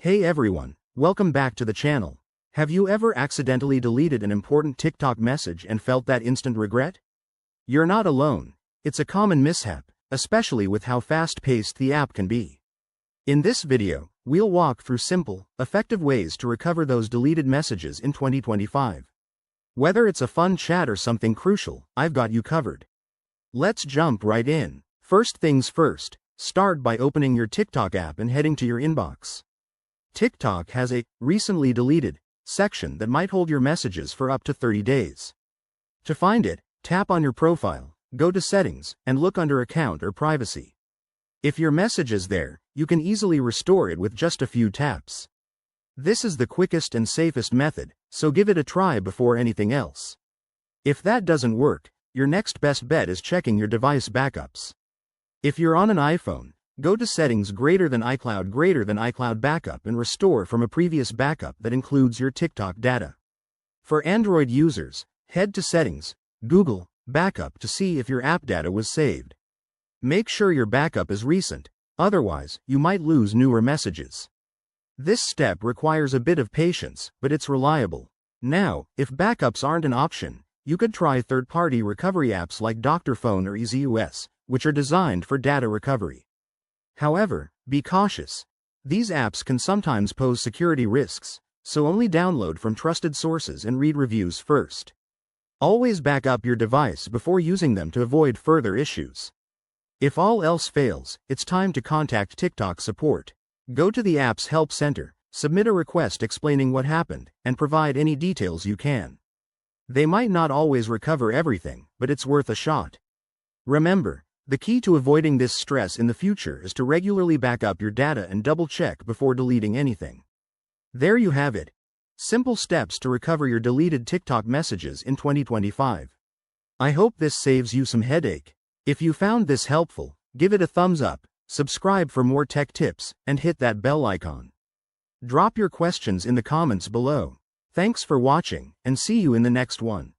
Hey everyone, welcome back to the channel. Have you ever accidentally deleted an important TikTok message and felt that instant regret? You're not alone. It's a common mishap, especially with how fast-paced the app can be. In this video, we'll walk through simple, effective ways to recover those deleted messages in 2025. Whether it's a fun chat or something crucial, I've got you covered. Let's jump right in. First things first, start by opening your TikTok app and heading to your inbox. TikTok has a recently deleted section that might hold your messages for up to 30 days. To find it, tap on your profile, go to Settings, and look under Account or Privacy. If your message is there, you can easily restore it with just a few taps. This is the quickest and safest method, so give it a try before anything else. If that doesn't work, your next best bet is checking your device backups. If you're on an iPhone, go to Settings >iCloud Backup and restore from a previous backup that includes your TikTok data. For Android users, head to Settings, Google, Backup to see if your app data was saved. Make sure your backup is recent, otherwise, you might lose newer messages. This step requires a bit of patience, but it's reliable. Now, if backups aren't an option, you could try third-party recovery apps like Dr.Fone or EasyOS, which are designed for data recovery. However, be cautious. These apps can sometimes pose security risks, so only download from trusted sources and read reviews first. Always back up your device before using them to avoid further issues. If all else fails, it's time to contact TikTok support. Go to the app's help center, submit a request explaining what happened, and provide any details you can. They might not always recover everything, but it's worth a shot. Remember, the key to avoiding this stress in the future is to regularly back up your data and double-check before deleting anything. There you have it. Simple steps to recover your deleted TikTok messages in 2025. I hope this saves you some headache. If you found this helpful, give it a thumbs up, subscribe for more tech tips, and hit that bell icon. Drop your questions in the comments below. Thanks for watching, and see you in the next one.